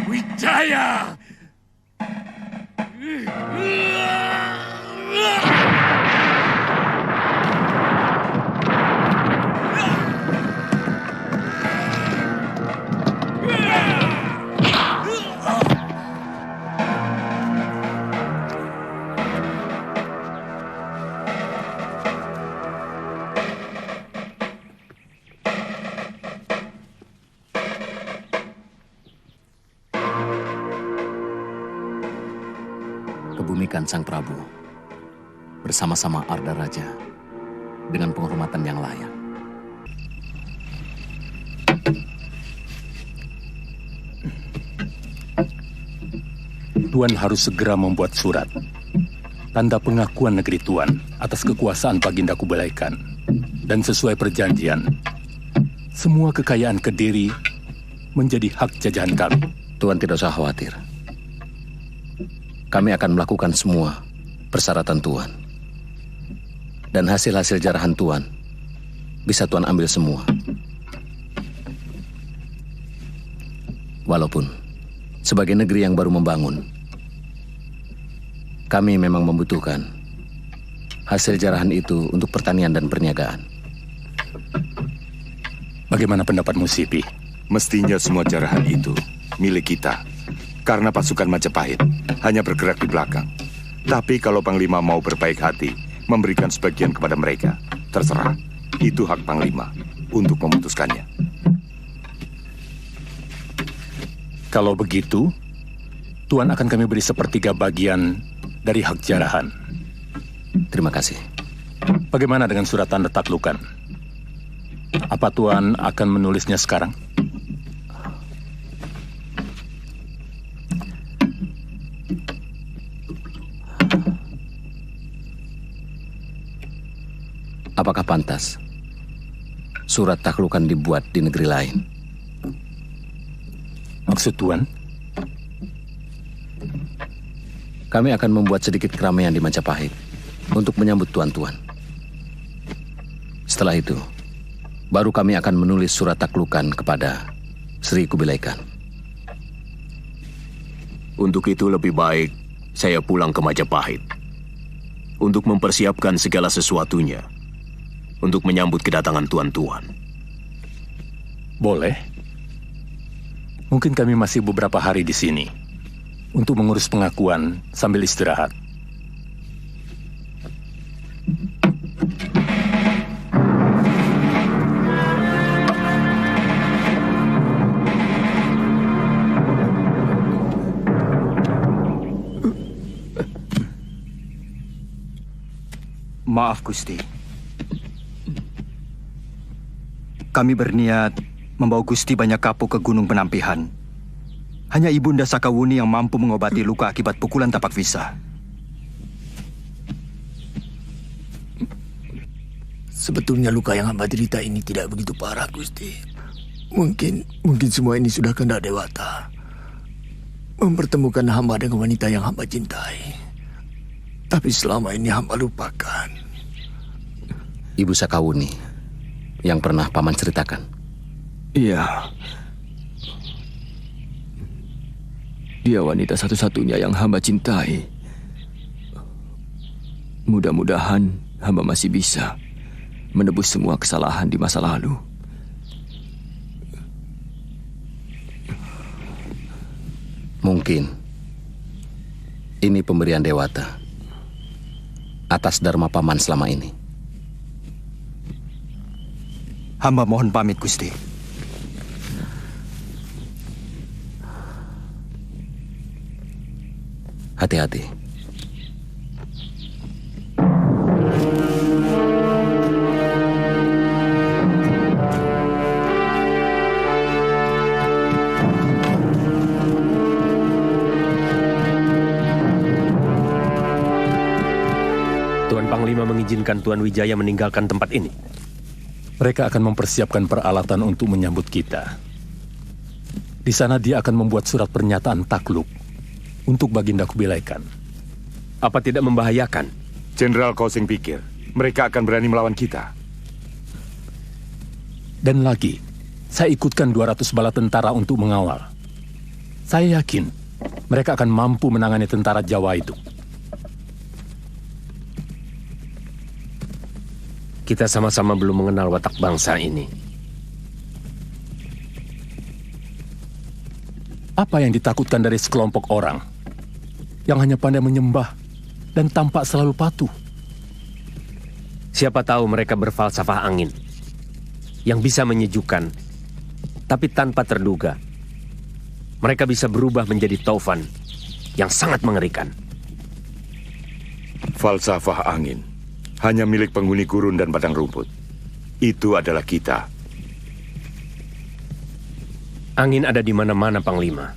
Wijaya! Kebumikan Sang Prabu bersama-sama Arda Raja dengan penghormatan yang layak. Tuan harus segera membuat surat tanda pengakuan negeri Tuan atas kekuasaan Baginda Kubilaikan, dan sesuai perjanjian semua kekayaan Kediri menjadi hak jajahan kami. Tuan tidak usah khawatir. Kami akan melakukan semua persyaratan Tuan. Dan hasil-hasil jarahan Tuan bisa Tuan ambil semua. Walaupun sebagai negeri yang baru membangun, kami memang membutuhkan hasil jarahan itu untuk pertanian dan perniagaan. Bagaimana pendapatmu, Sipi? Mestinya semua jarahan itu milik kita. Karena pasukan Majapahit hanya bergerak di belakang. Tapi kalau Panglima mau berbaik hati, memberikan sebagian kepada mereka, terserah. Itu hak Panglima untuk memutuskannya. Kalau begitu, Tuan akan kami beri sepertiga bagian dari hak jarahan. Terima kasih. Bagaimana dengan surat tanda taklukan? Apa Tuan akan menulisnya sekarang? Apakah pantas surat taklukan dibuat di negeri lain? Maksud Tuan? Kami akan membuat sedikit keramaian di Majapahit untuk menyambut tuan-tuan. Setelah itu, baru kami akan menulis surat taklukan kepada Sri Kubilaikan. Untuk itu lebih baik saya pulang ke Majapahit untuk mempersiapkan segala sesuatunya untuk menyambut kedatangan tuan-tuan. Boleh. Mungkin kami masih beberapa hari di sini untuk mengurus pengakuan sambil istirahat. Maaf, Gusti. Kami berniat membawa Gusti banyak kapuk ke Gunung Penampihan. Hanya Ibunda Sakawuni yang mampu mengobati luka akibat pukulan tapak visa. Sebetulnya luka yang hamba derita ini tidak begitu parah, Gusti. Mungkin semua ini sudah kehendak Dewata mempertemukan hamba dengan wanita yang hamba cintai. Tapi selama ini hamba lupakan. Ibu Sakawuni yang pernah Paman ceritakan. Iya. Dia wanita satu-satunya yang hamba cintai. Mudah-mudahan hamba masih bisa menebus semua kesalahan di masa lalu. Mungkin ini pemberian Dewata atas dharma paman selama ini. Hamba mohon pamit, Gusti. Hati-hati. Tuan Panglima mengizinkan Tuan Wijaya meninggalkan tempat ini. Mereka akan mempersiapkan peralatan untuk menyambut kita. Di sana dia akan membuat surat pernyataan takluk untuk Baginda Kubilaikan. Apa tidak membahayakan? Jenderal Kosing pikir mereka akan berani melawan kita. Dan lagi, saya ikutkan 200 bala tentara untuk mengawal. Saya yakin mereka akan mampu menangani tentara Jawa itu. Kita sama-sama belum mengenal watak bangsa ini. Apa yang ditakutkan dari sekelompok orang yang hanya pandai menyembah dan tampak selalu patuh? Siapa tahu mereka berfalsafah angin yang bisa menyejukkan, tapi tanpa terduga. Mereka bisa berubah menjadi taufan yang sangat mengerikan. Falsafah angin hanya milik penghuni gurun dan padang rumput. Itu adalah kita. Angin ada di mana-mana, Panglima.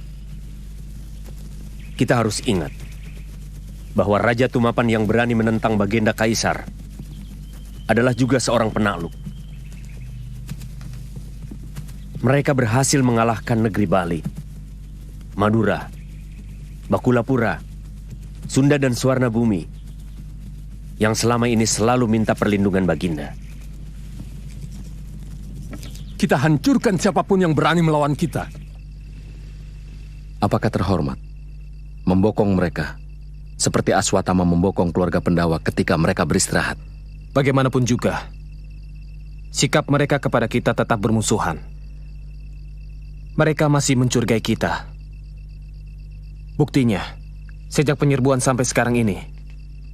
Kita harus ingat bahwa Raja Tumapan yang berani menentang Baginda Kaisar adalah juga seorang penakluk. Mereka berhasil mengalahkan negeri Bali, Madura, Bakulapura, Sunda dan Suwarna Bumi yang selama ini selalu minta perlindungan Baginda. Kita hancurkan siapapun yang berani melawan kita. Apakah terhormat membokong mereka seperti Aswatama membokong keluarga Pendawa ketika mereka beristirahat? Bagaimanapun juga, sikap mereka kepada kita tetap bermusuhan. Mereka masih mencurigai kita. Buktinya, sejak penyerbuan sampai sekarang ini,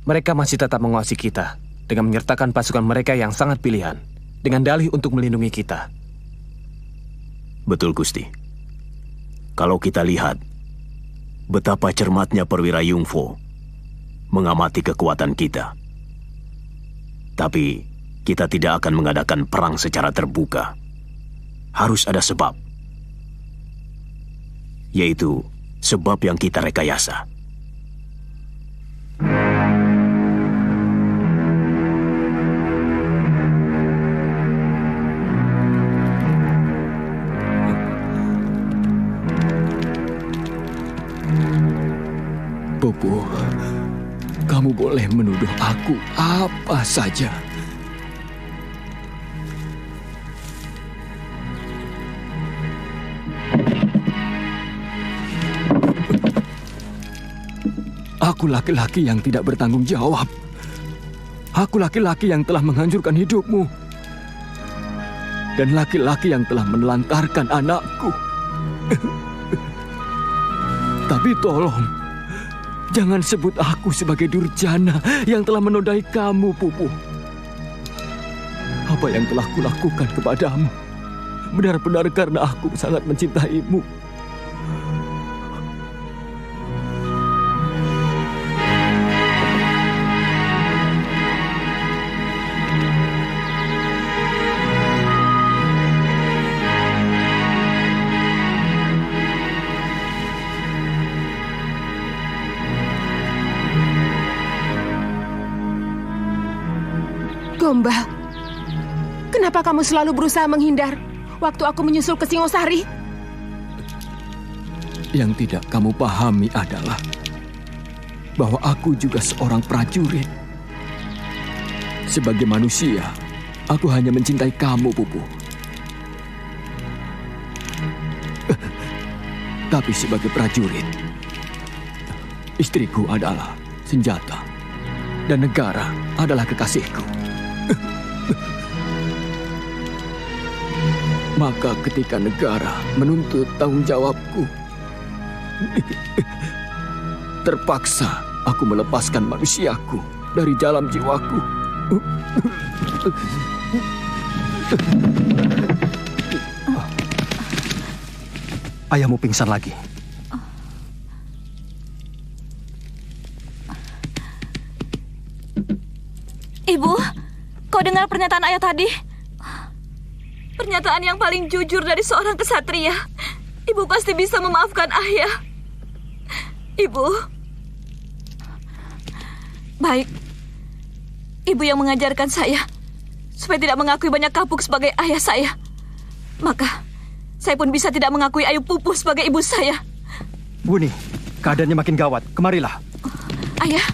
mereka masih tetap menguasai kita dengan menyertakan pasukan mereka yang sangat pilihan dengan dalih untuk melindungi kita. Betul, Gusti. Kalau kita lihat betapa cermatnya perwira Yungfo mengamati kekuatan kita. Tapi kita tidak akan mengadakan perang secara terbuka. Harus ada sebab. Yaitu sebab yang kita rekayasa. Bopo, kamu boleh menuduh aku apa saja. Aku laki-laki yang tidak bertanggung jawab. Aku laki-laki yang telah menghancurkan hidupmu. Dan laki-laki yang telah menelantarkan anakku. Tapi tolong, jangan sebut aku sebagai durjana yang telah menodai kamu, Pupu. Apa yang telah kulakukan kepadamu benar-benar karena aku sangat mencintaimu. Gombal, kenapa kamu selalu berusaha menghindar waktu aku menyusul ke Singosari? Yang tidak kamu pahami adalah bahwa aku juga seorang prajurit. Sebagai manusia, aku hanya mencintai kamu, Pupu. Tapi sebagai prajurit, istriku adalah senjata. dan negara adalah kekasihku. Maka ketika negara menuntut tanggung jawabku, terpaksa aku melepaskan manusiaku dari dalam jiwaku. Ayahmu pingsan lagi. Ibu, kau dengar pernyataan ayah tadi? Pernyataan yang paling jujur dari seorang kesatria. Ibu pasti bisa memaafkan ayah. Ibu. Baik. Ibu yang mengajarkan saya supaya tidak mengakui Banyak Kapuk sebagai ayah saya. Maka saya pun bisa tidak mengakui Ayu Pupuh sebagai ibu saya. Wuni, keadaannya makin gawat. Kemarilah. Ayah.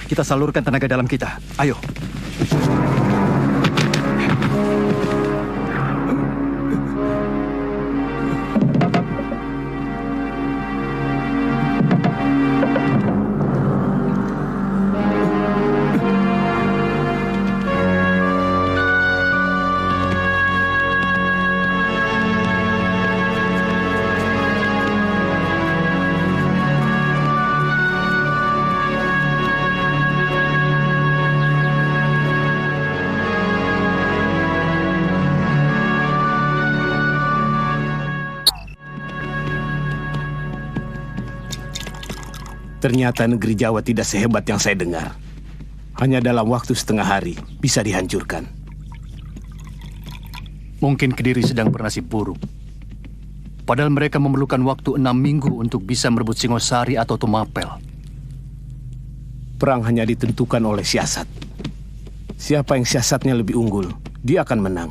Kita salurkan tenaga dalam kita. Ayo. Ternyata negeri Jawa tidak sehebat yang saya dengar. Hanya dalam waktu setengah hari bisa dihancurkan. Mungkin Kediri sedang bernasib buruk. Padahal mereka memerlukan waktu 6 minggu untuk bisa merebut Singosari atau Tumapel. Perang hanya ditentukan oleh siasat. Siapa yang siasatnya lebih unggul, dia akan menang.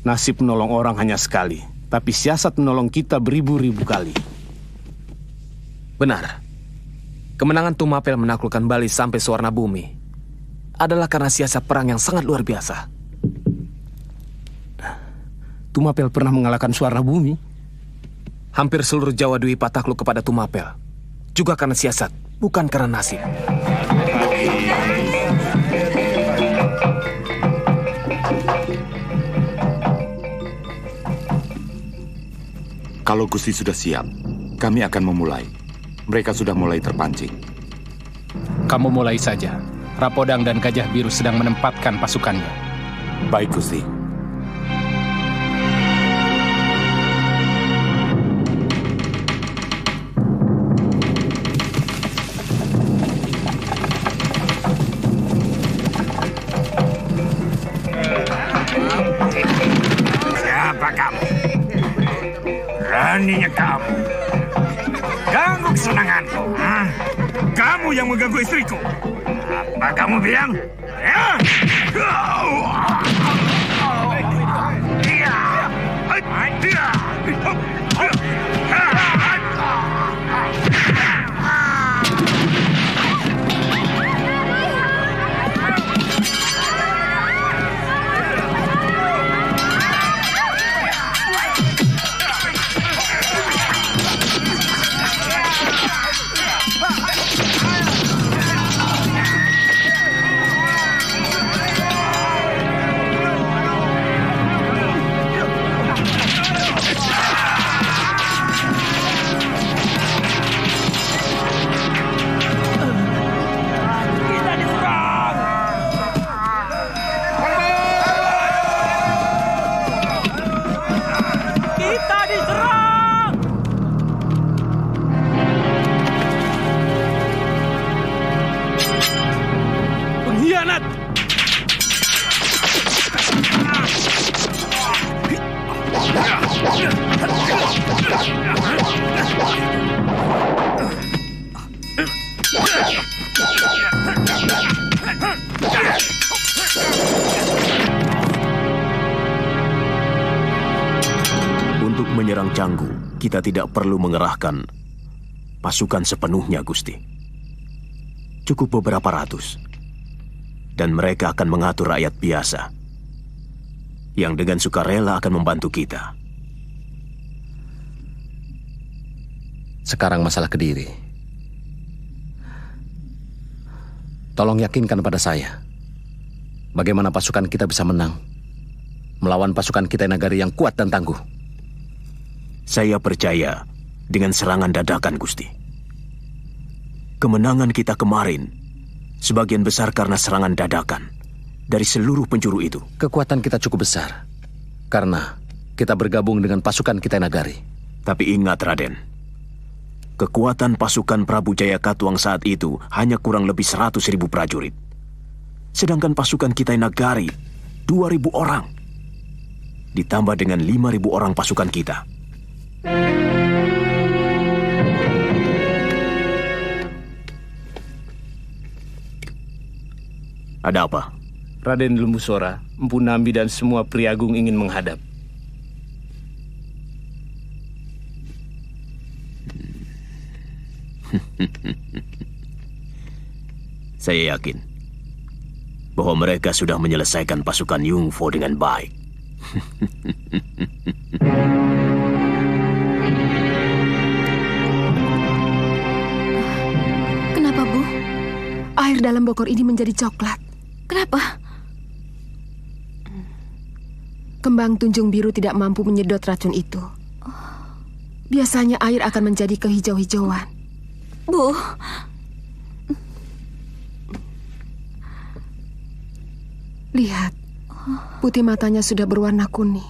Nasib menolong orang hanya sekali, tapi siasat menolong kita beribu-ribu kali. Benar. Kemenangan Tumapel menaklukkan Bali sampai Suwarna Bumi adalah karena siasat perang yang sangat luar biasa. Tumapel pernah mengalahkan Suwarna Bumi. Hampir seluruh Jawa Dwipa takluk kepada Tumapel. Juga karena siasat, bukan karena nasib. Kalau Gusti sudah siap, kami akan memulai. Mereka sudah mulai terpancing. Kamu mulai saja. Rapodang dan Gajah Biru sedang menempatkan pasukannya. Baik, Gusti. Siapa kamu? Beraninya kamu ganggu kesenanganku. Kamu yang mengganggu istriku. Apa kamu bilang? Ya? Untuk menyerang Canggu, kita tidak perlu mengerahkan pasukan sepenuhnya, Gusti. Cukup beberapa ratus. Dan mereka akan mengatur rakyat biasa yang dengan sukarela akan membantu kita. Sekarang masalah Kediri. Tolong yakinkan pada saya, bagaimana pasukan kita bisa menang melawan pasukan Kitai Nagari yang kuat dan tangguh. Saya percaya dengan serangan dadakan, Gusti. Kemenangan kita kemarin sebagian besar karena serangan dadakan dari seluruh penjuru itu. Kekuatan kita cukup besar karena kita bergabung dengan pasukan Kitai Nagari. Tapi ingat, Raden, kekuatan pasukan Prabu Jayakatwang saat itu hanya kurang lebih 100.000 prajurit. Sedangkan pasukan Kitai Nagari 2.000 orang. Ditambah dengan 5.000 orang pasukan kita. Ada apa? Raden Lumbusora, Empu Nambi dan semua Priagung ingin menghadap. Saya yakin bahwa mereka sudah menyelesaikan pasukan Yungfo dengan baik. Kenapa, Bu? Air dalam bokor ini menjadi coklat. Kenapa? Kembang tunjung biru tidak mampu menyedot racun itu. Biasanya air akan menjadi kehijau-hijauan. Bu, lihat, putih matanya sudah berwarna kuning.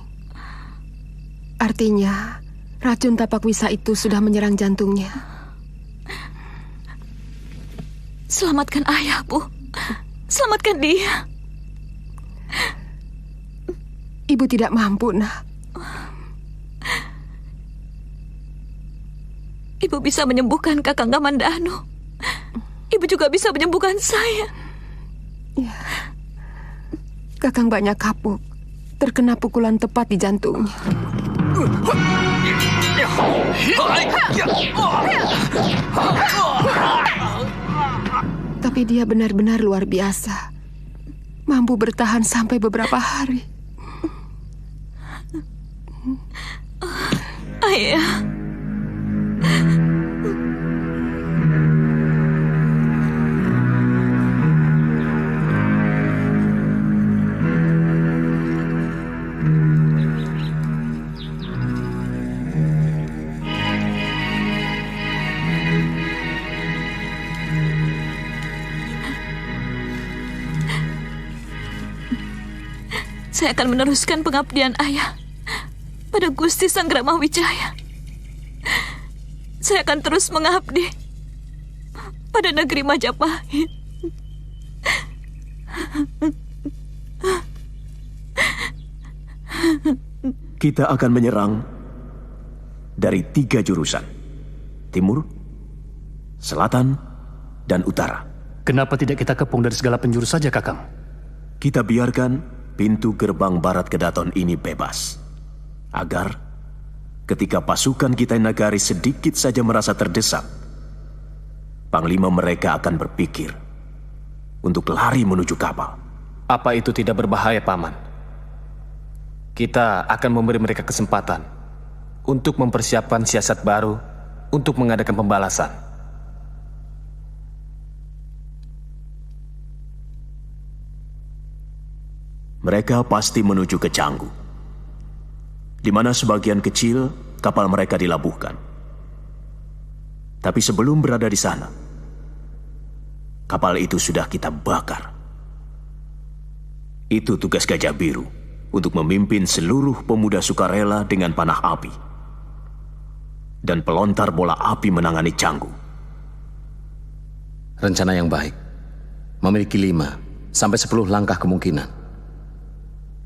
Artinya, racun tapak wisa itu sudah menyerang jantungnya. Selamatkan ayah, Bu. Selamatkan dia. Ibu tidak mampu, Nak. Ibu bisa menyembuhkan Kakang Gamandano. Ibu juga bisa menyembuhkan saya. Ya. Kakang banyak kapuk. Terkena pukulan tepat di jantungnya. Tapi dia benar-benar luar biasa. Mampu bertahan sampai beberapa hari. Ayah. Saya akan meneruskan pengabdian ayah pada Gusti Sanggrama Wijaya. Saya akan terus mengabdi pada negeri Majapahit. Kita akan menyerang dari 3 jurusan. Timur, selatan, dan utara. Kenapa tidak kita kepung dari segala penjuru saja, Kakang? Kita biarkan pintu gerbang barat Kedaton ini bebas. Agar ketika pasukan Kitai Nagari sedikit saja merasa terdesak, panglima mereka akan berpikir untuk lari menuju kapal. Apa itu tidak berbahaya, Paman? Kita akan memberi mereka kesempatan untuk mempersiapkan siasat baru untuk mengadakan pembalasan. Mereka pasti menuju ke Canggu, di mana sebagian kecil kapal mereka dilabuhkan. Tapi sebelum berada di sana, kapal itu sudah kita bakar. Itu tugas Gajah Biru untuk memimpin seluruh pemuda sukarela dengan panah api. Dan pelontar bola api menangani Canggu. Rencana yang baik memiliki 5 sampai 10 langkah kemungkinan.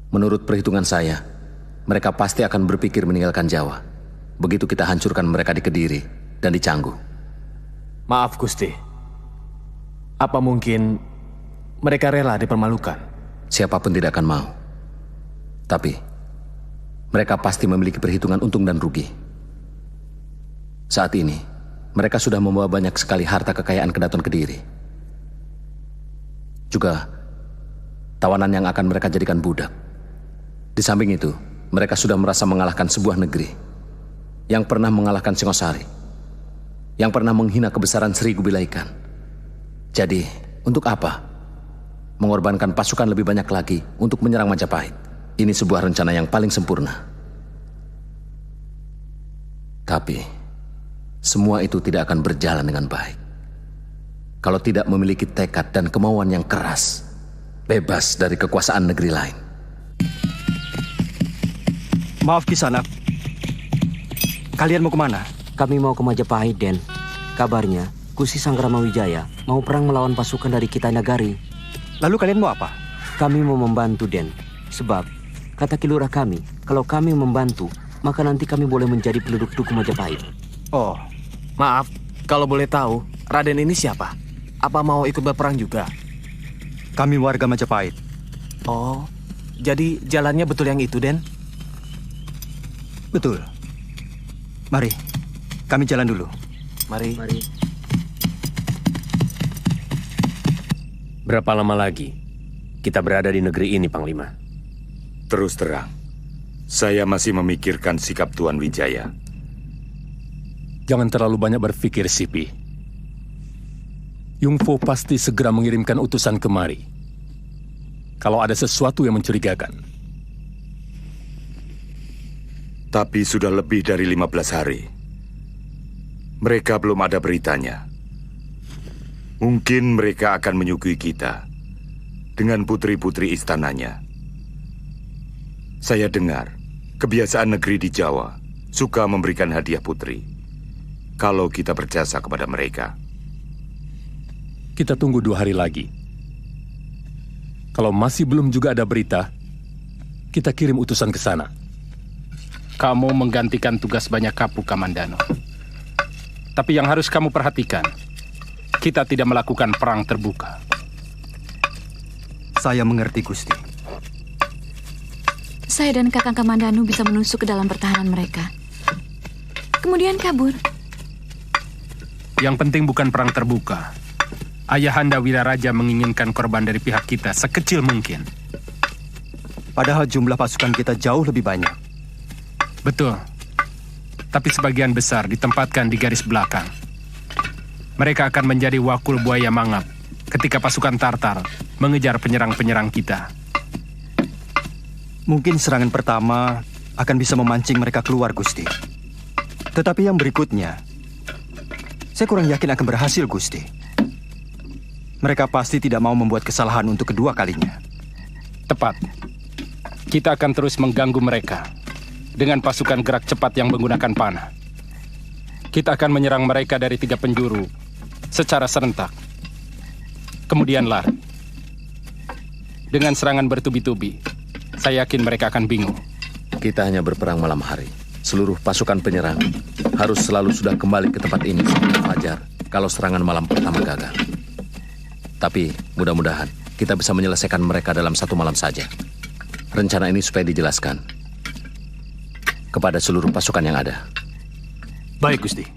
Menurut perhitungan saya, mereka pasti akan berpikir meninggalkan Jawa. Begitu kita hancurkan mereka di Kediri dan di Canggu. Maaf, Gusti. Apa mungkin mereka rela dipermalukan? Siapapun tidak akan mau. Tapi, mereka pasti memiliki perhitungan untung dan rugi. Saat ini, mereka sudah membawa banyak sekali harta kekayaan Kedaton Kediri. Juga, tawanan yang akan mereka jadikan budak. Di samping itu, mereka sudah merasa mengalahkan sebuah negeri yang pernah mengalahkan Singosari, yang pernah menghina kebesaran Sri Gubilaikan. Jadi, Untuk apa? Mengorbankan pasukan lebih banyak lagi untuk menyerang Majapahit. Ini sebuah rencana yang paling sempurna. Tapi, semua itu tidak akan berjalan dengan baik. Kalau tidak memiliki tekad dan kemauan yang keras, bebas dari kekuasaan negeri lain. Maaf Kisanak. Kalian mau kemana? Kami mau ke Majapahit, Den. Kabarnya, Gusti Sanggramawijaya mau perang melawan pasukan dari Kita Nagari. Lalu kalian mau apa? Kami mau membantu, Den. Sebab, kata kilurah kami, kalau kami membantu, maka nanti kami boleh menjadi penduduk Duku Majapahit. Oh, maaf, kalau boleh tahu, Raden ini siapa? Apa mau ikut berperang juga? Kami warga Majapahit. Oh, jadi jalannya betul yang itu, Den? Betul. Mari, kami jalan dulu. Mari. Berapa lama lagi kita berada di negeri ini, Panglima? Terus terang, saya masih memikirkan sikap Tuan Wijaya. Jangan terlalu banyak berpikir, Sipi. Yungfo pasti segera mengirimkan utusan kemari. Kalau ada sesuatu yang mencurigakan. Tapi sudah lebih dari 15 hari. Mereka belum ada beritanya. Mungkin mereka akan menyuguhi kita dengan putri-putri istananya. Saya dengar, kebiasaan negeri di Jawa suka memberikan hadiah putri kalau kita berjasa kepada mereka. Kita tunggu 2 hari lagi. Kalau masih belum juga ada berita, kita kirim utusan ke sana. Kamu menggantikan tugas banyak kapuk, Kamandano. Tapi yang harus kamu perhatikan, kita tidak melakukan perang terbuka. Saya mengerti, Gusti. Saya dan Kakang Kamandanu bisa menusuk ke dalam pertahanan mereka. Kemudian kabur. Yang penting bukan perang terbuka. Ayahanda Wiraraja menginginkan korban dari pihak kita sekecil mungkin. Padahal jumlah pasukan kita jauh lebih banyak. Betul. Tapi sebagian besar ditempatkan di garis belakang. Mereka akan menjadi wakul buaya mangap ketika pasukan Tartar mengejar penyerang-penyerang kita. Mungkin serangan pertama akan bisa memancing mereka keluar, Gusti. Tetapi yang berikutnya, saya kurang yakin akan berhasil, Gusti. Mereka pasti tidak mau membuat kesalahan untuk kedua kalinya. Tepat. Kita akan terus mengganggu mereka dengan pasukan gerak cepat yang menggunakan panah. Kita akan menyerang mereka dari 3 penjuru secara serentak. Kemudian lari. Dengan serangan bertubi-tubi, saya yakin mereka akan bingung. Kita hanya berperang malam hari. Seluruh pasukan penyerang harus selalu sudah kembali ke tempat ini sebelum fajar kalau serangan malam pertama gagal. Tapi mudah-mudahan kita bisa menyelesaikan mereka dalam 1 malam saja. Rencana ini supaya dijelaskan kepada seluruh pasukan yang ada. Baik, Gusti.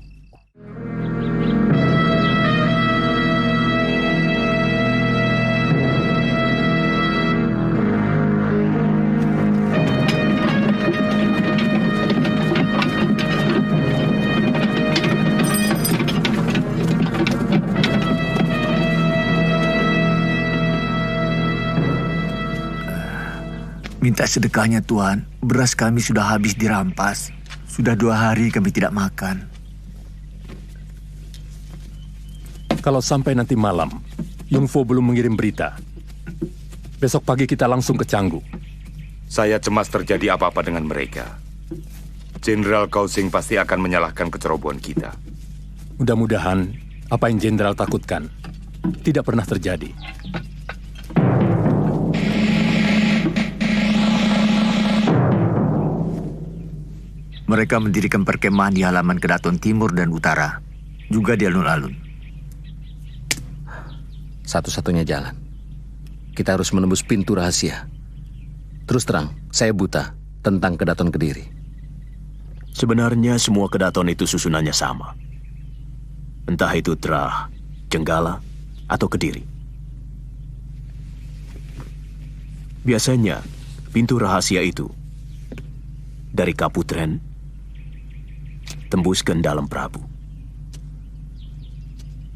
Minta sedekahnya, Tuan. Beras kami sudah habis dirampas. Sudah 2 hari kami tidak makan. Kalau sampai nanti malam, Yungfo belum mengirim berita. Besok pagi kita langsung ke Canggu. Saya cemas terjadi apa-apa dengan mereka. Jenderal Kausing pasti akan menyalahkan kecerobohan kita. Mudah-mudahan apa yang Jenderal takutkan tidak pernah terjadi. Mereka mendirikan perkemahan di halaman Kedaton Timur dan Utara, juga di alun-alun. Satu-satunya jalan. Kita harus menembus pintu rahasia. Terus terang, saya buta tentang Kedaton Kediri. Sebenarnya semua Kedaton itu susunannya sama. Entah itu Trah, Jenggala, atau Kediri. Biasanya, pintu rahasia itu dari Kaputren tembus ke dalam Prabu.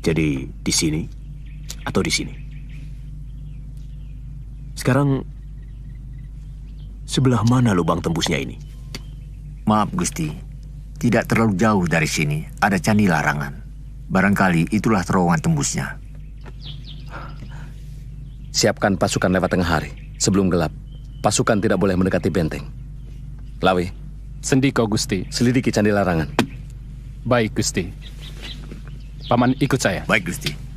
Jadi di sini atau di sini? Sekarang, sebelah mana lubang tembusnya ini? Maaf, Gusti. Tidak terlalu jauh dari sini, ada candi larangan. Barangkali itulah terowongan tembusnya. Siapkan pasukan lewat tengah hari. Sebelum gelap, pasukan tidak boleh mendekati benteng. Lawi. Sendiko, Gusti. Selidiki candi larangan. Baik, Gusti. Paman ikut saya. Baik, Gusti.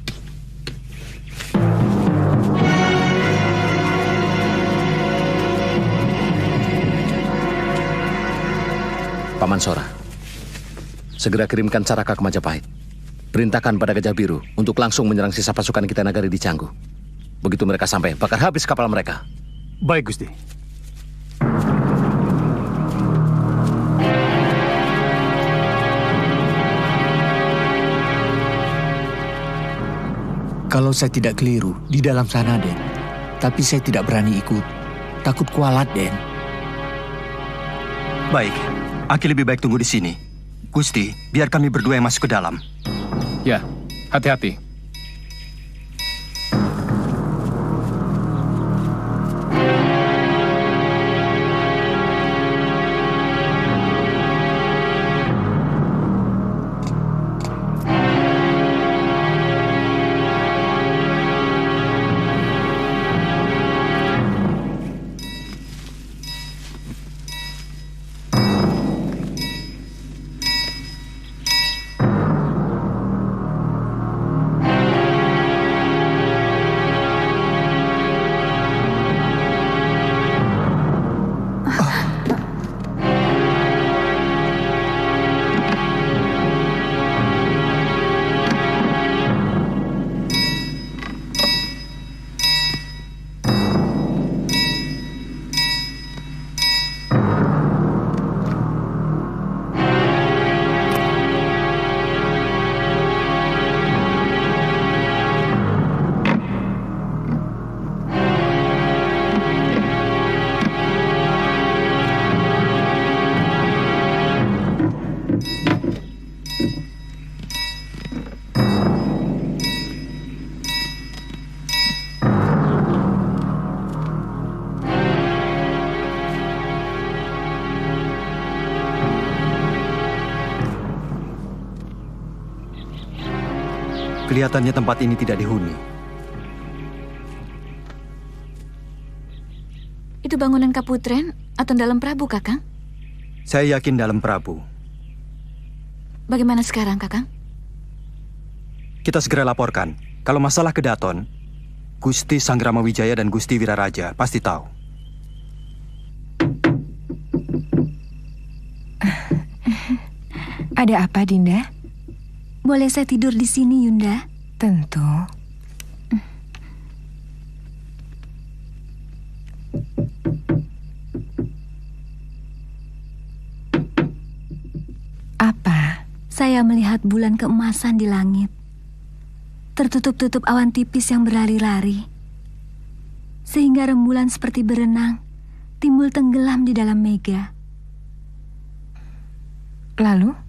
Paman Sora, segera kirimkan Caraka ke Majapahit. Perintahkan pada Gajah Biru untuk langsung menyerang sisa pasukan kita Nagari di Canggu. Begitu mereka sampai, bakar habis kapal mereka. Baik, Gusti. Kalau saya tidak keliru, di dalam sana, Den. Tapi saya tidak berani ikut. Takut kualat, Den. Baik, Aki lebih baik tunggu di sini. Gusti, biar kami berdua yang masuk ke dalam. Ya, hati-hati. Kelihatannya tempat ini tidak dihuni. Itu bangunan Kaputren atau Dalam Prabu, Kakang? Saya yakin Dalam Prabu. Bagaimana sekarang, Kakang? Kita segera laporkan. Kalau masalah Kedaton, Gusti Sanggrama Wijaya dan Gusti Wiraraja pasti tahu. Ada apa, Dinda? Boleh saya tidur di sini, Yunda? Tentu. Apa? Saya melihat bulan keemasan di langit. Tertutup-tutup awan tipis yang berlari-lari. Sehingga rembulan seperti berenang, timbul tenggelam di dalam mega. Lalu?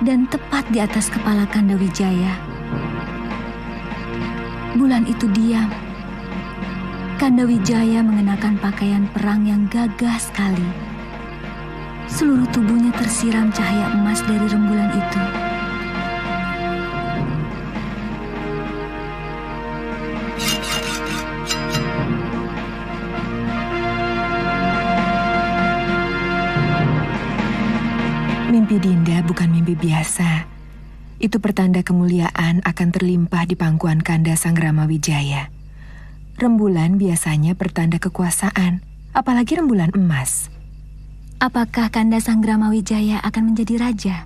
Dan tepat di atas kepala Kanda Wijaya. Bulan itu diam. Kanda Wijaya mengenakan pakaian perang yang gagah sekali. Seluruh tubuhnya tersiram cahaya emas dari rembulan itu. Mimpi Dinda bukan mimpi biasa. Itu pertanda kemuliaan akan terlimpah di pangkuan Kanda Sanggrama Wijaya. Rembulan biasanya bertanda kekuasaan, apalagi rembulan emas. Apakah Kanda Sanggramawijaya akan menjadi raja?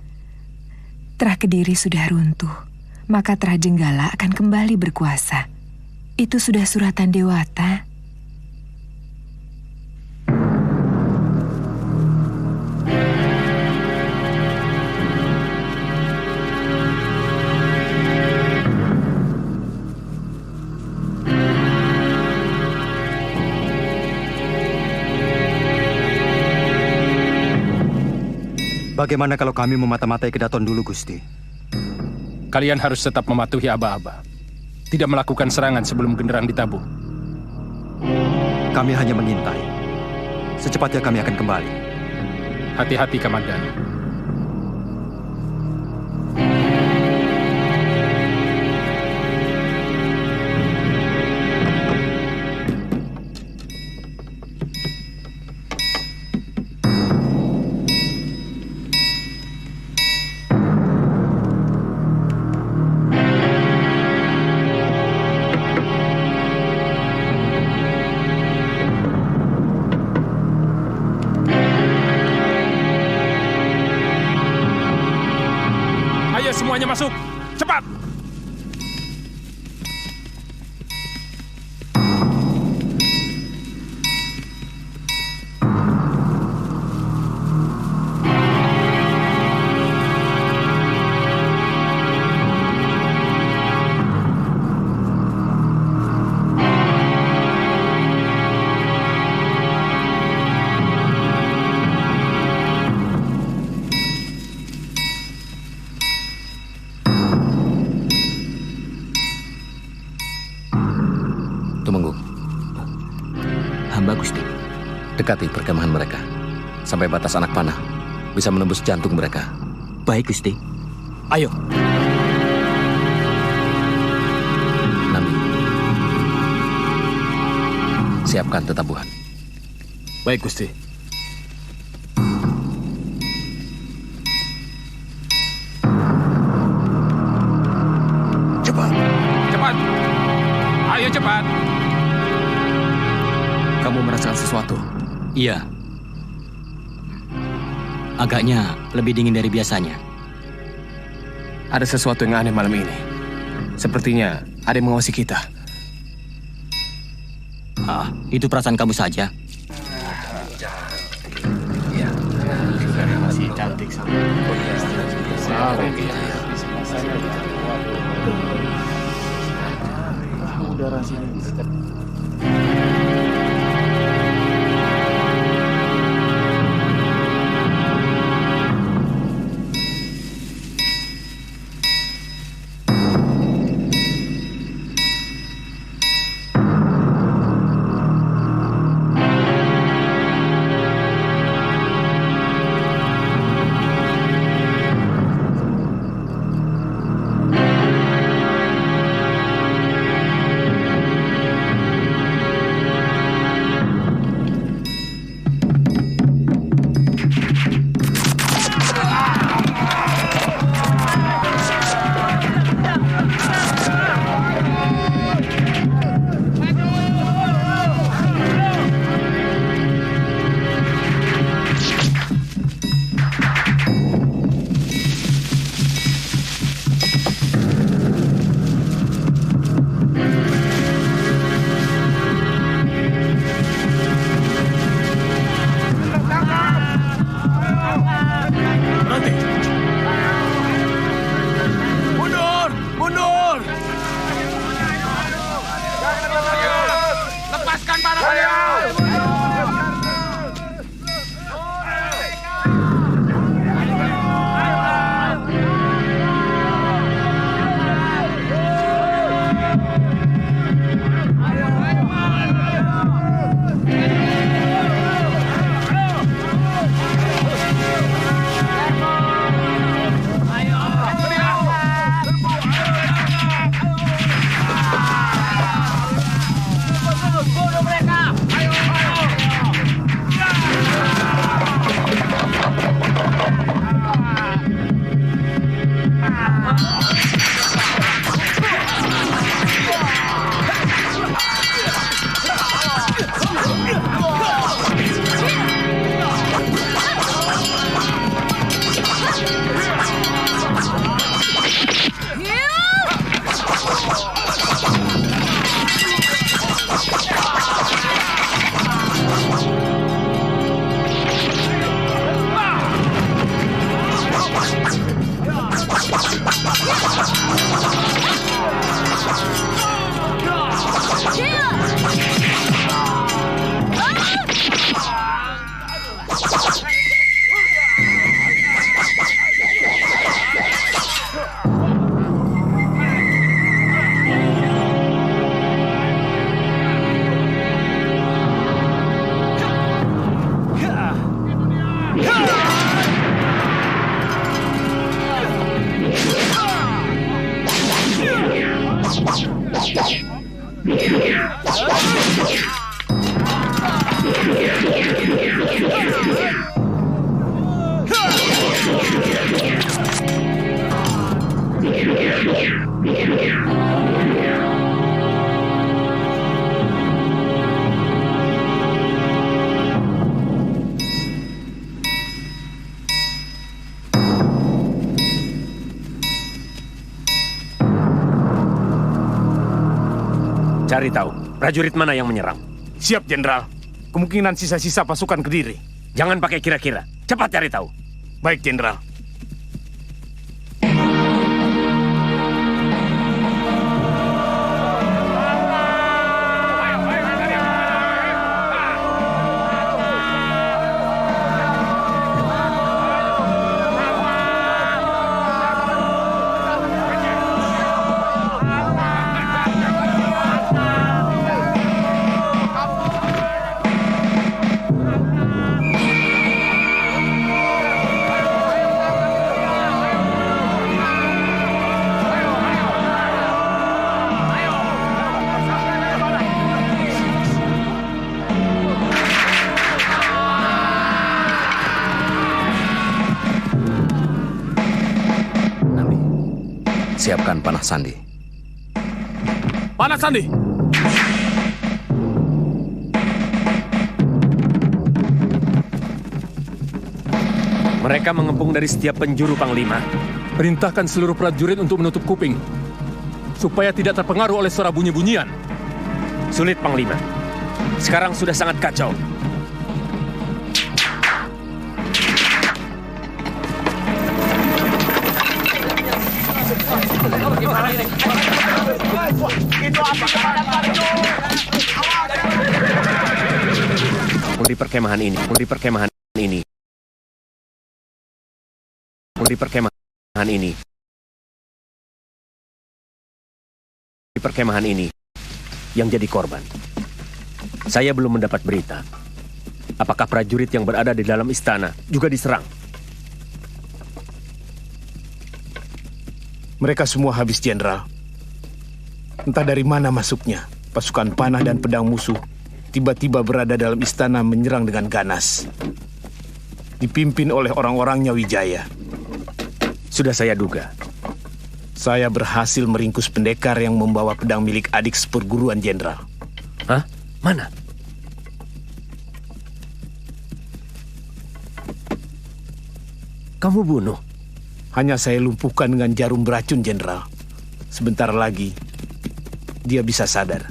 Terah Kediri sudah runtuh, maka Terah Jenggala akan kembali berkuasa. Itu sudah suratan Dewata. Bagaimana kalau kami memata-matai Kedaton dulu, Gusti? Kalian harus tetap mematuhi aba-aba. Tidak melakukan serangan sebelum genderang ditabuh. Kami hanya mengintai. Secepatnya kami akan kembali. Hati-hati, Komandan. Semuanya masuk, cepat! Dekati perkemahan mereka. Sampai batas anak panah. Bisa menembus jantung mereka. Baik, Gusti. Ayo. Nami. Siapkan tetabuhan. Baik, Gusti. Cepat. Cepat. Ayo cepat. Kamu merasakan sesuatu? Iya. Agaknya lebih dingin dari biasanya. Ada sesuatu yang aneh malam ini. Sepertinya ada yang mengawasi kita. Ah, itu perasaan kamu saja. Iya. Masih cantik sama. Udara sini. Cari tahu, prajurit mana yang menyerang. Siap, Jenderal. Kemungkinan sisa-sisa pasukan Kediri. Jangan pakai kira-kira. Cepat cari tahu. Baik, Jenderal. Siapkan panah sandi. Panah sandi! Mereka mengepung dari setiap penjuru, Panglima. Perintahkan seluruh prajurit untuk menutup kuping, supaya tidak terpengaruh oleh suara bunyi-bunyian. Sulit, Panglima. Sekarang sudah sangat kacau. Di perkemahan ini, di perkemahan ini, di perkemahan ini, di perkemahan ini yang jadi korban. Saya belum mendapat berita. Apakah prajurit yang berada di dalam istana juga diserang? Mereka semua habis, Jenderal. Entah dari mana masuknya, pasukan panah dan pedang musuh tiba-tiba berada dalam istana menyerang dengan ganas. Dipimpin oleh orang-orangnya Wijaya. Sudah saya duga. Saya berhasil meringkus pendekar yang membawa pedang milik adik seperguruan, Jenderal. Hah? Mana? Kamu bunuh? Hanya saya lumpuhkan dengan jarum beracun, Jenderal. Sebentar lagi, dia bisa sadar.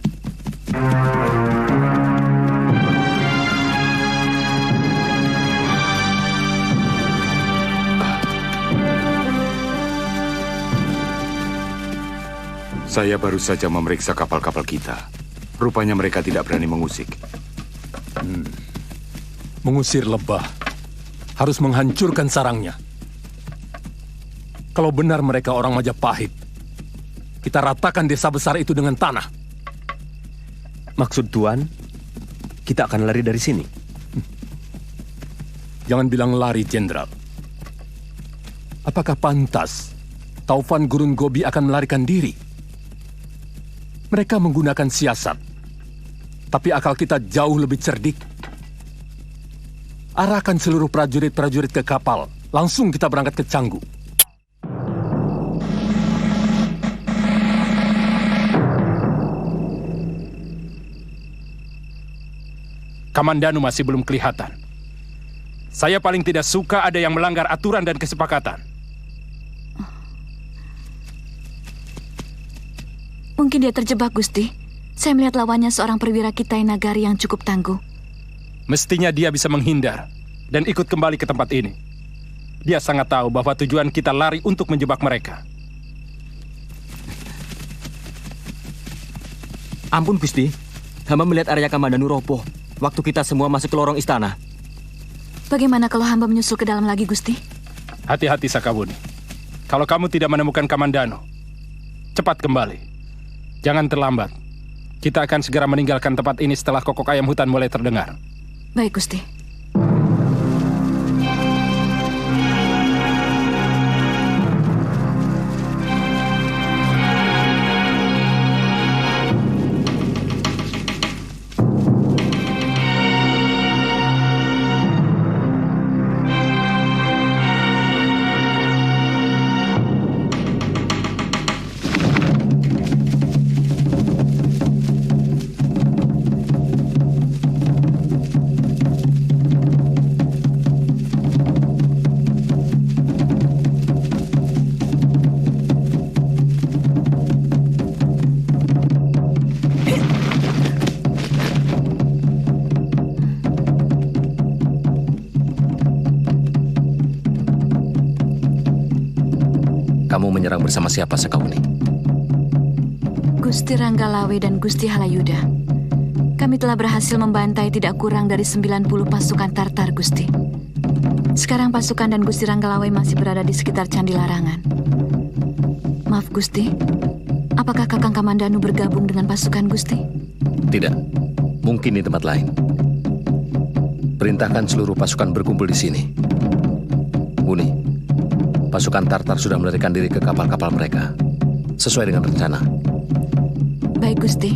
Saya baru saja memeriksa kapal-kapal kita. Rupanya mereka tidak berani mengusik. Mengusir lebah. Harus menghancurkan sarangnya. Kalau benar mereka orang Majapahit, kita ratakan desa besar itu dengan tanah. Maksud Tuan, kita akan lari dari sini? Jangan bilang lari, Jenderal. Apakah pantas Taufan Gurun Gobi akan melarikan diri? Mereka menggunakan siasat, tapi akal kita jauh lebih cerdik. Arahkan seluruh prajurit-prajurit ke kapal, langsung kita berangkat ke Canggu. Kamandanu masih belum kelihatan. Saya paling tidak suka ada yang melanggar aturan dan kesepakatan. Mungkin dia terjebak, Gusti. Saya melihat lawannya seorang perwira Kitai Nagari yang cukup tangguh. Mestinya dia bisa menghindar dan ikut kembali ke tempat ini. Dia sangat tahu bahwa tujuan kita lari untuk menjebak mereka. Ampun, Gusti. Hamba melihat area Kamandanu roboh waktu kita semua masuk ke lorong istana. Bagaimana kalau hamba menyusul ke dalam lagi, Gusti? Hati-hati, Sakawuni. Kalau kamu tidak menemukan Kamandanu, cepat kembali. Jangan terlambat. Kita akan segera meninggalkan tempat ini setelah kokok ayam hutan mulai terdengar. Baik, Gusti. Kamu menyerang bersama siapa, Sekauni? Gusti Ranggalawe dan Gusti Halayuda. Kami telah berhasil membantai tidak kurang dari 90 pasukan Tartar, Gusti. Sekarang pasukan dan Gusti Ranggalawe masih berada di sekitar Candi Larangan. Maaf, Gusti. Apakah Kakang Kamandanu bergabung dengan pasukan Gusti? Tidak. Mungkin di tempat lain. Perintahkan seluruh pasukan berkumpul di sini. Buni, pasukan Tartar sudah melarikan diri ke kapal-kapal mereka. Sesuai dengan rencana. Baik, Gusti.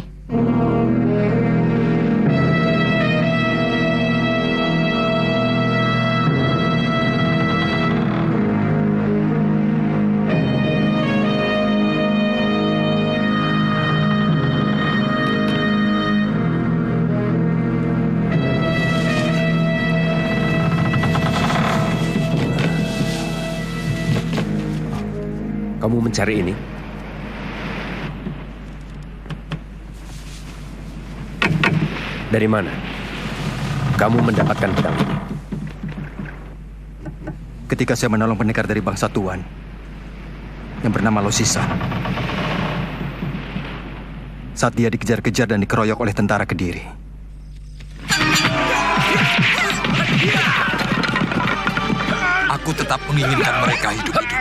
Kamu mencari ini? Dari mana? Kamu mendapatkan pedang ini? Ketika saya menolong pendekar dari bangsa Tuan yang bernama Losisan. Saat dia dikejar-kejar dan dikeroyok oleh tentara Kediri. Aku tetap menginginkan mereka hidup-hidup.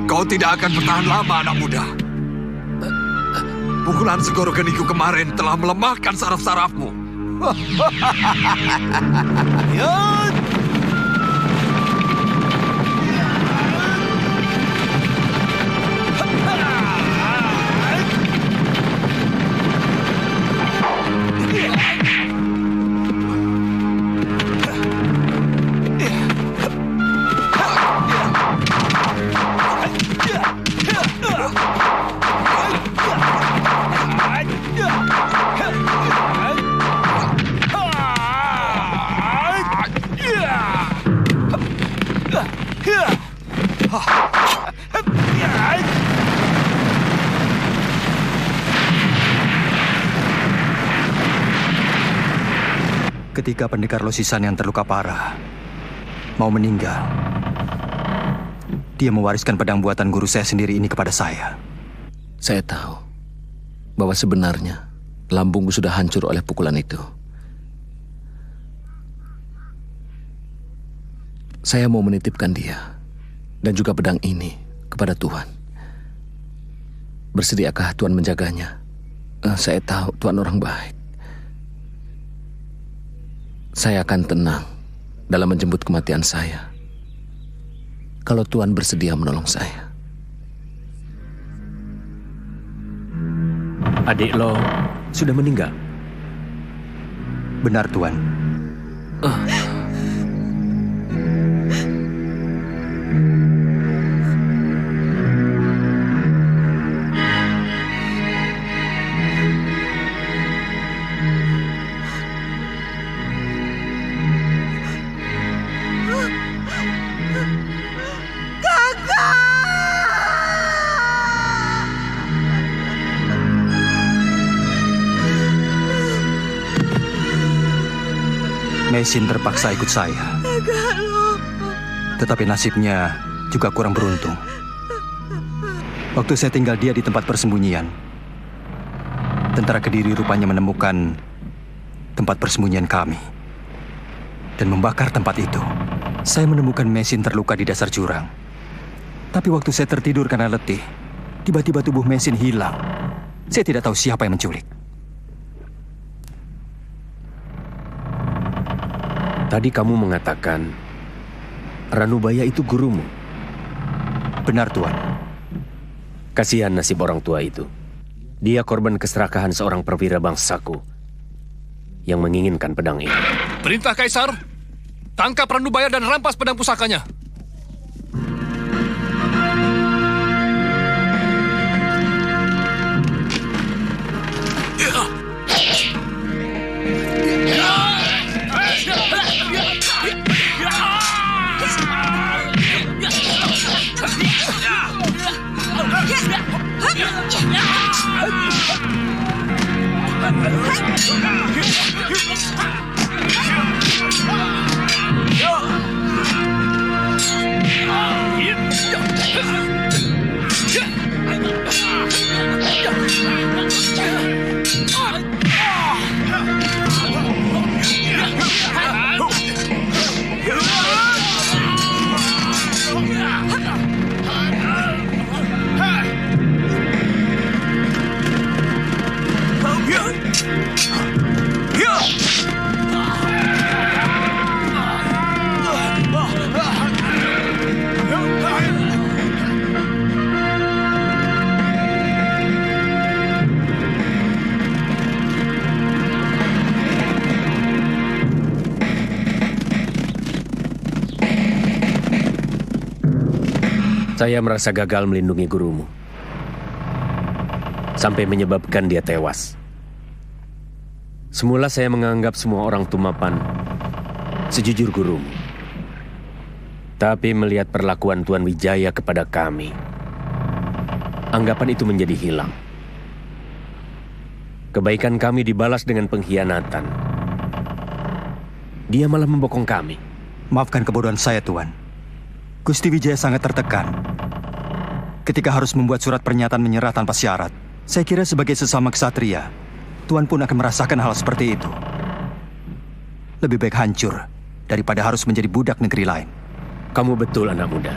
Kau tidak akan bertahan lama, anak muda. Pukulan Segoro Geniku kemarin telah melemahkan saraf-sarafmu. Ketika pendekar Losisan yang terluka parah mau meninggal, dia mewariskan pedang buatan guru saya sendiri ini kepada saya. Saya tahu bahwa sebenarnya lambungku sudah hancur oleh pukulan itu. Saya mau menitipkan dia dan juga pedang ini kepada Tuhan. Bersediakah Tuhan menjaganya? Saya tahu Tuhan orang baik. Saya akan tenang dalam menjemput kematian saya kalau Tuhan bersedia menolong saya. Adik lo sudah meninggal? Benar, Tuan. Mesin terpaksa ikut saya. Tetapi nasibnya juga kurang beruntung. Waktu saya tinggal dia di tempat persembunyian, tentara Kediri rupanya menemukan tempat persembunyian kami dan membakar tempat itu. Saya menemukan Mesin terluka di dasar jurang. Tapi waktu saya tertidur karena letih, tiba-tiba tubuh Mesin hilang. Saya tidak tahu siapa yang menculik. Tadi kamu mengatakan Ranubaya itu gurumu. Benar, Tuan. Kasihan nasib orang tua itu. Dia korban keserakahan seorang perwira bangsaku yang menginginkan pedang ini. Perintah Kaisar, tangkap Ranubaya dan rampas pedang pusakanya. Saya merasa gagal melindungi gurumu, sampai menyebabkan dia tewas. Semula saya menganggap semua orang Tumapan sejujur gurumu. Tapi melihat perlakuan Tuan Wijaya kepada kami, anggapan itu menjadi hilang. Kebaikan kami dibalas dengan pengkhianatan. Dia malah membokong kami. Maafkan kebodohan saya, Tuan. Gusti Wijaya sangat tertekan ketika harus membuat surat pernyataan menyerah tanpa syarat. Saya kira sebagai sesama ksatria, Tuan pun akan merasakan hal seperti itu. Lebih baik hancur daripada harus menjadi budak negeri lain. Kamu betul, anak muda.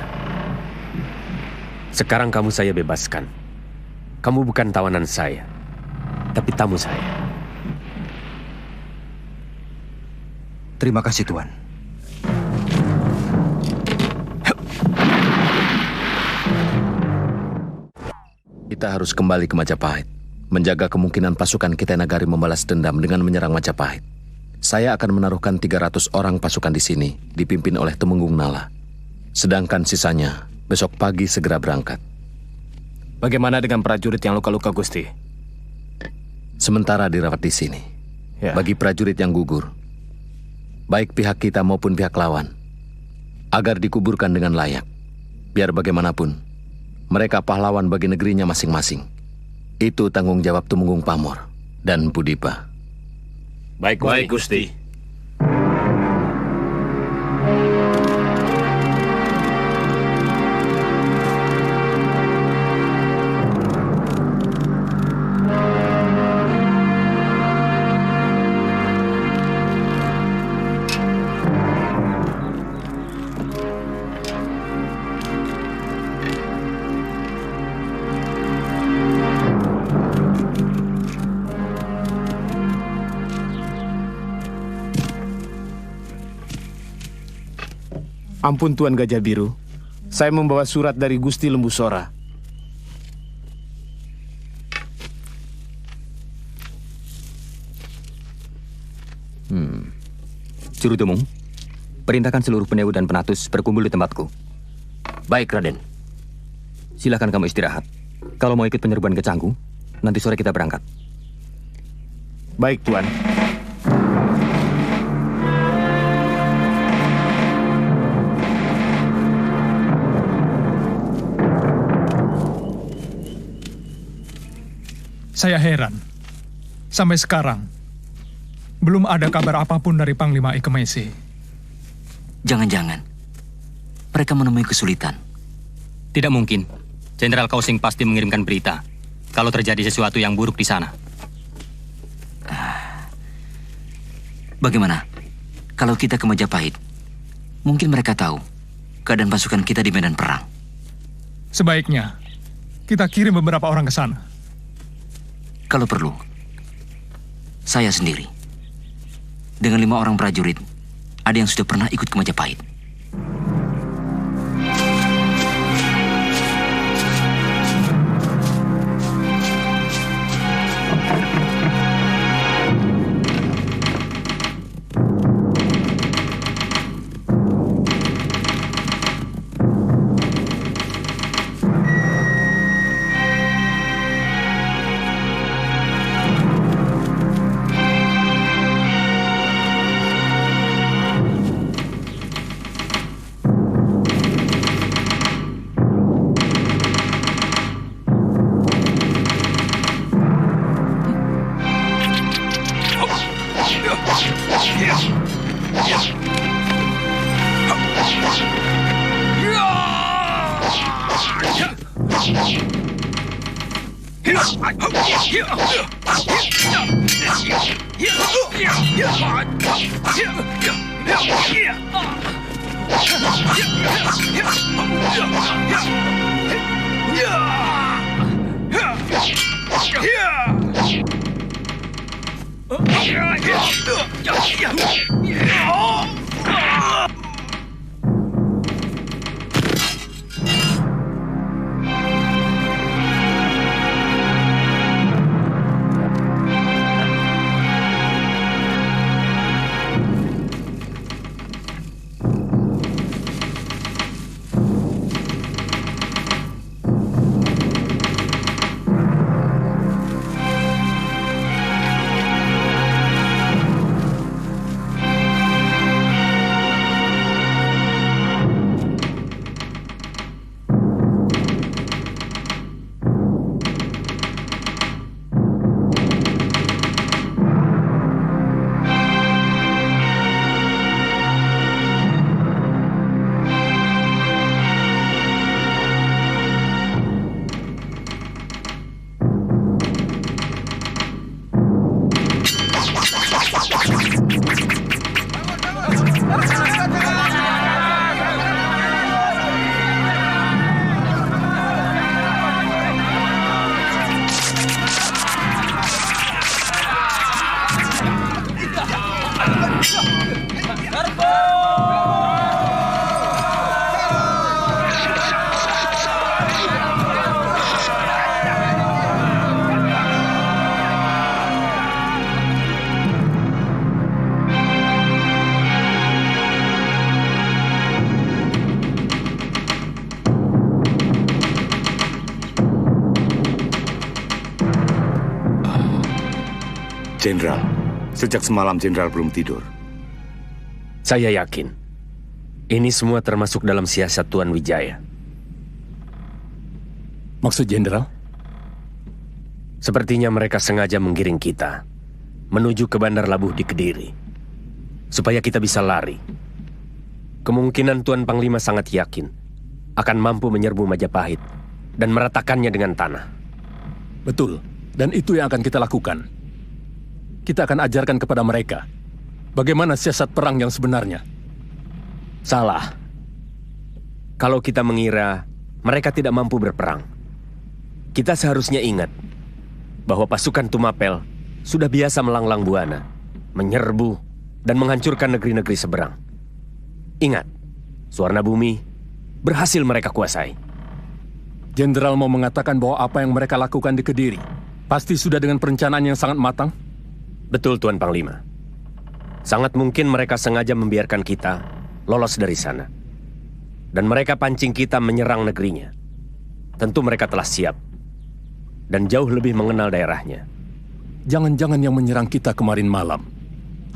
Sekarang kamu saya bebaskan. Kamu bukan tawanan saya, tapi tamu saya. Terima kasih, Tuan. Kita harus kembali ke Majapahit, menjaga kemungkinan pasukan Kitai Nagari membalas dendam dengan menyerang Majapahit. Saya akan menaruhkan 300 orang pasukan di sini, dipimpin oleh Temenggung Nala. Sedangkan sisanya, besok pagi segera berangkat. Bagaimana dengan prajurit yang luka-luka, Gusti? Sementara dirawat di sini. Ya. Bagi prajurit yang gugur, baik pihak kita maupun pihak lawan, agar dikuburkan dengan layak. Biar bagaimanapun, mereka pahlawan bagi negerinya masing-masing. Itu tanggung jawab Tumenggung Pamor dan Budipa. Baik, Gusti. Ampun Tuan Gajah Biru, saya membawa surat dari Gusti Lembu Sora. Juru Tumung, perintahkan seluruh penewu dan penatus berkumpul di tempatku. Baik, Raden. Silakan kamu istirahat. Kalau mau ikut penyerbuan ke Canggu, nanti sore kita berangkat. Baik, Tuan. Saya heran. Sampai sekarang, belum ada kabar apapun dari Panglima Ikemese. Jangan-jangan mereka menemui kesulitan. Tidak mungkin. Jenderal Kausing pasti mengirimkan berita kalau terjadi sesuatu yang buruk di sana. Bagaimana kalau kita ke Majapahit? Mungkin mereka tahu keadaan pasukan kita di medan perang. Sebaiknya kita kirim beberapa orang ke sana. Kalau perlu, saya sendiri dengan 5 orang prajurit ada yang sudah pernah ikut ke Majapahit. Jenderal, sejak semalam Jenderal belum tidur. Saya yakin, ini semua termasuk dalam siasat Tuan Wijaya. Maksud Jenderal? Sepertinya mereka sengaja menggiring kita menuju ke Bandar Labuh di Kediri, supaya kita bisa lari. Kemungkinan Tuan Panglima sangat yakin akan mampu menyerbu Majapahit dan meratakannya dengan tanah. Betul, dan itu yang akan kita lakukan. Kita akan ajarkan kepada mereka bagaimana siasat perang yang sebenarnya. Salah. Kalau kita mengira mereka tidak mampu berperang, kita seharusnya ingat bahwa pasukan Tumapel sudah biasa melanglang buana, menyerbu dan menghancurkan negeri-negeri seberang. Ingat, Suwarnabumi berhasil mereka kuasai. Jenderal mau mengatakan bahwa apa yang mereka lakukan di Kediri pasti sudah dengan perencanaan yang sangat matang? Betul, Tuan Panglima. Sangat mungkin mereka sengaja membiarkan kita lolos dari sana. Dan mereka pancing kita menyerang negerinya. Tentu mereka telah siap. Dan jauh lebih mengenal daerahnya. Jangan-jangan yang menyerang kita kemarin malam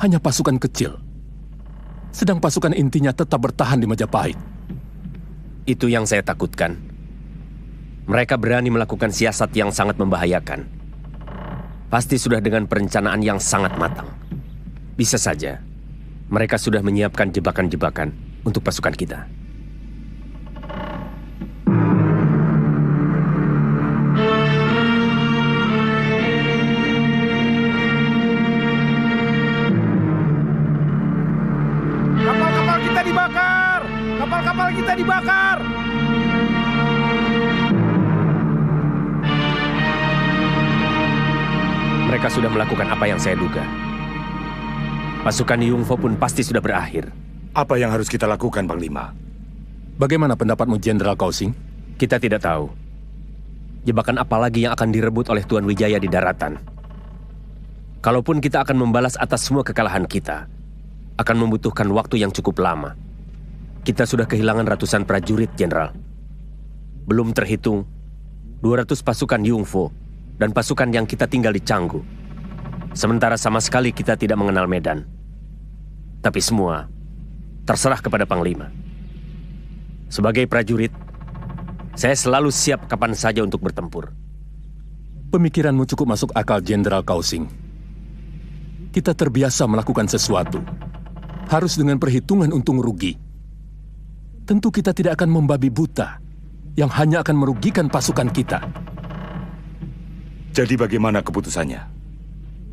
hanya pasukan kecil. Sedang pasukan intinya tetap bertahan di Majapahit. Itu yang saya takutkan. Mereka berani melakukan siasat yang sangat membahayakan. Pasti sudah dengan perencanaan yang sangat matang. Bisa saja mereka sudah menyiapkan jebakan-jebakan untuk pasukan kita. Kapal-kapal kita dibakar! Kapal-kapal kita dibakar! Mereka sudah melakukan apa yang saya duga. pasukan Yungfo pun pasti sudah berakhir. Apa yang harus kita lakukan, Panglima? Bagaimana pendapatmu, Jenderal Kausing? Kita tidak tahu. Jebakan apa lagi yang akan direbut oleh Tuan Wijaya di daratan? Kalaupun kita akan membalas atas semua kekalahan kita, akan membutuhkan waktu yang cukup lama. Kita sudah kehilangan ratusan prajurit, Jenderal. Belum terhitung 200 pasukan Yungfo dan pasukan yang kita tinggal di Canggu. Sementara sama sekali kita tidak mengenal medan. Tapi semua terserah kepada Panglima. Sebagai prajurit, saya selalu siap kapan saja untuk bertempur. Pemikiranmu cukup masuk akal, Jenderal Kausing. Kita terbiasa melakukan sesuatu, harus dengan perhitungan untung rugi. Tentu kita tidak akan membabi buta, yang hanya akan merugikan pasukan kita. Jadi bagaimana keputusannya?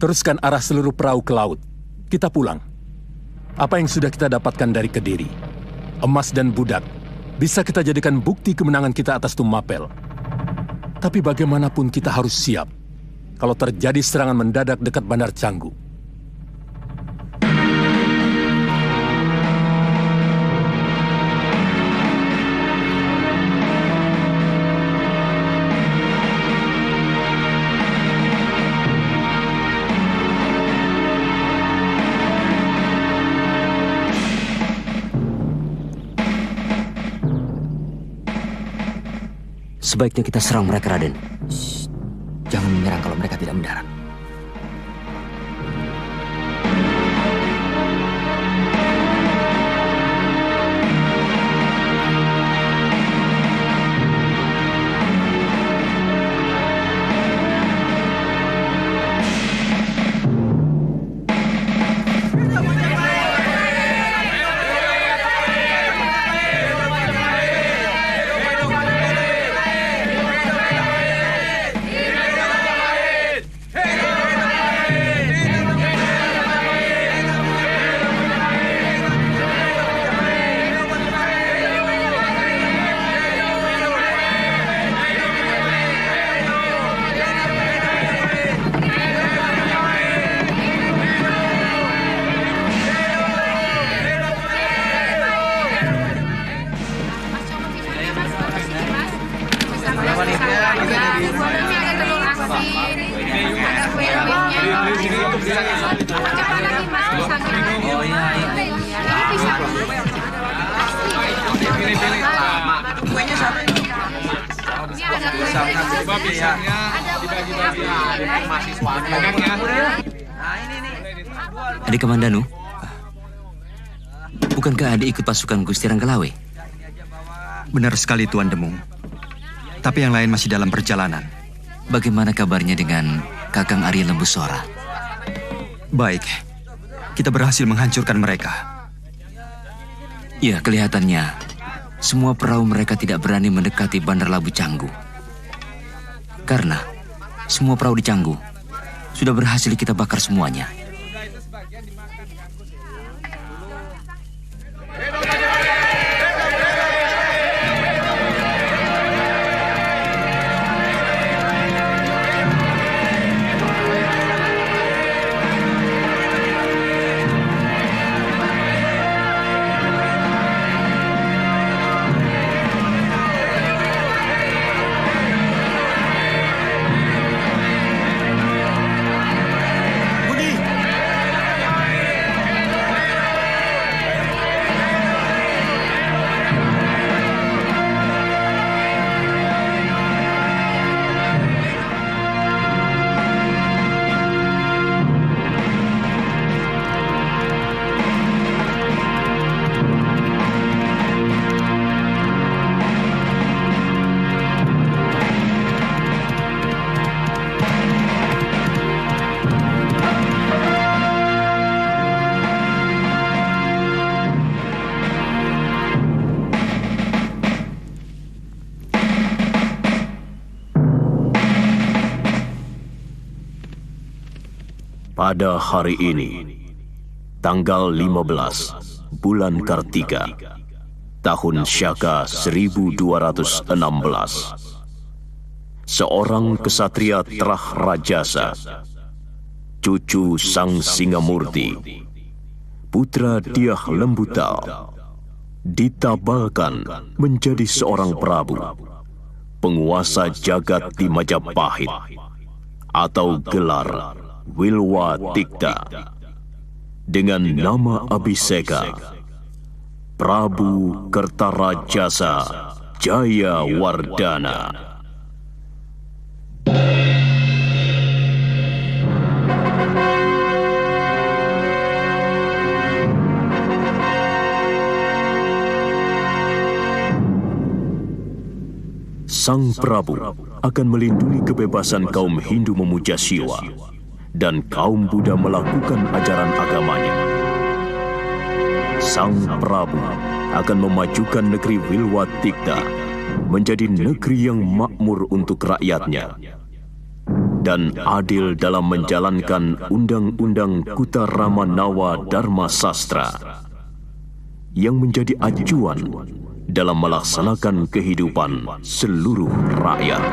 Teruskan arah seluruh perahu ke laut. Kita pulang. Apa yang sudah kita dapatkan dari Kediri, emas dan budak, bisa kita jadikan bukti kemenangan kita atas Tumapel. Tapi bagaimanapun kita harus siap kalau terjadi serangan mendadak dekat Bandar Canggu. Sebaiknya kita serang mereka, Raden. Jangan menyerang kalau mereka tidak mendarat. Adik Kamandanu, bukankah adik ikut pasukan Gusti Ranggalawe? Benar sekali, Tuan Demung. Tapi yang lain masih dalam perjalanan. Bagaimana kabarnya dengan Kakang Arya Lembusora? Baik, kita berhasil menghancurkan mereka. Ya, kelihatannya semua perahu mereka tidak berani mendekati Bandar Labu Canggu. Karena semua perahu di Canggu sudah berhasil kita bakar semuanya. Pada hari ini, tanggal 15 bulan Kartika, tahun Syaka 1216, seorang kesatria Trah Rajasa, cucu Sang Singamurti, putra Dyah Lembutal, ditabalkan menjadi seorang prabu, penguasa jagat di Majapahit, atau gelar Wilwatikta, dengan nama abhiseka Prabu Kertarajasa Jayawardhana. Sang Prabu akan melindungi kebebasan kaum Hindu memuja Siwa dan kaum Buddha melakukan ajaran agamanya. Sang Prabu akan memajukan negeri Wilwatikta menjadi negeri yang makmur untuk rakyatnya dan adil dalam menjalankan undang-undang Kuta Ramanawa Dharma Sastra yang menjadi acuan dalam melaksanakan kehidupan seluruh rakyat.